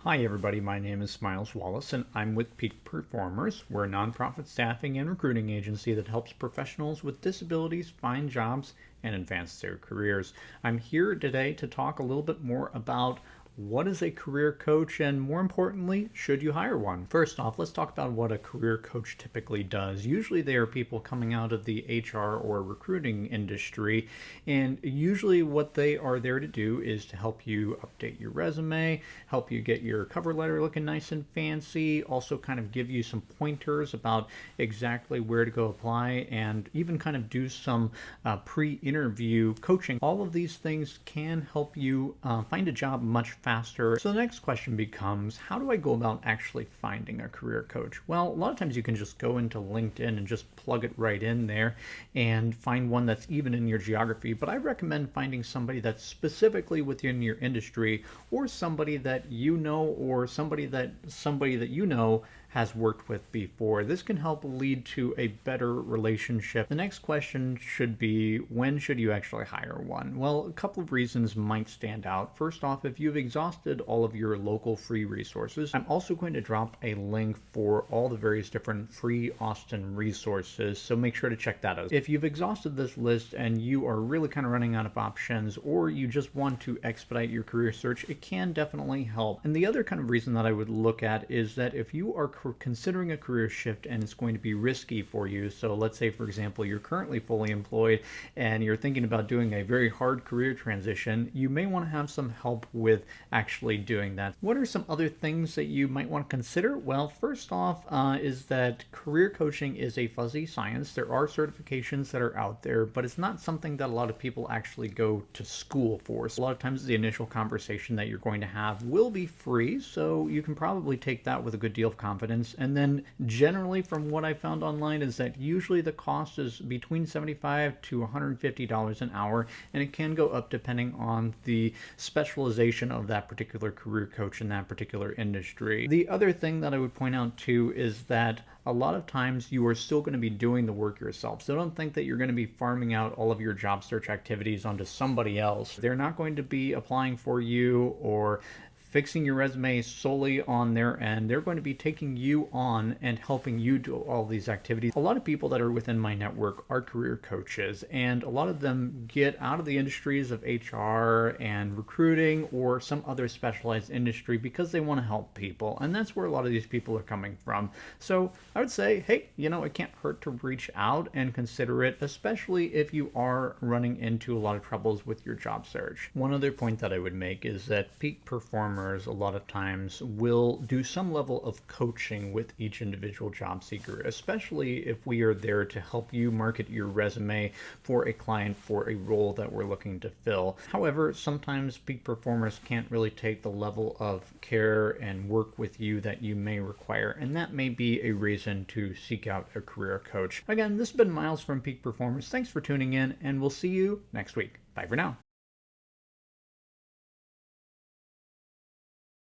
Hi, everybody. My name is Miles Wallace, and I'm with Peak Performers. We're a nonprofit staffing and recruiting agency that helps professionals with disabilities find jobs and advance their careers. I'm here today to talk a little bit more about what is a career coach, and more importantly, should you hire one? First off, let's talk about what a career coach typically does. Usually, they are people coming out of the HR or recruiting industry, and usually, what they are there to do is to help you update your resume, help you get your cover letter looking nice and fancy, also kind of give you some pointers about exactly where to go apply, and even kind of do some pre interview coaching. All of these things can help you find a job much faster. So the next question becomes, how do I go about actually finding a career coach? Well, a lot of times you can just go into LinkedIn and just plug it right in there and find one that's even in your geography. But I recommend finding somebody that's specifically within your industry, or somebody that you know, or somebody that you know has worked with before. This can help lead to a better relationship. The next question should be, when should you actually hire one? Well, a couple of reasons might stand out. First off, if you've exhausted all of your local free resources, I'm also going to drop a link for all the various different free Austin resources, so make sure to check that out. If you've exhausted this list and you are really kind of running out of options, or you just want to expedite your career search, it can definitely help. And the other kind of reason that I would look at is that if you are considering a career shift and it's going to be risky for you, so let's say, for example, you're currently fully employed and you're thinking about doing a very hard career transition, you may want to have some help with actually doing that. What are some other things that you might want to consider? Well, first off, is that career coaching is a fuzzy science. There are certifications that are out there, but it's not something that a lot of people actually go to school for. So a lot of times the initial conversation that you're going to have will be free, so you can probably take that with a good deal of confidence. And then generally, from what I found online, is that usually the cost is between $75 to $150 an hour, and it can go up depending on the specialization of that particular career coach in that particular industry. The other thing that I would point out too is that a lot of times you are still going to be doing the work yourself. So don't think that you're going to be farming out all of your job search activities onto somebody else. They're not going to be applying for you or fixing your resume solely on their end. They're going to be taking you on and helping you do all these activities. A lot of people that are within my network are career coaches, and a lot of them get out of the industries of HR and recruiting or some other specialized industry because they want to help people, and that's where a lot of these people are coming from. So I would say, hey, it can't hurt to reach out and consider it, especially if you are running into a lot of troubles with your job search. One other point that I would make is that peak performers a lot of times will do some level of coaching with each individual job seeker, especially if we are there to help you market your resume for a client for a role that we're looking to fill. However, sometimes peak performers can't really take the level of care and work with you that you may require, and that may be a reason to seek out a career coach. Again, this has been Miles from Peak Performers. Thanks for tuning in, and we'll see you next week. Bye for now.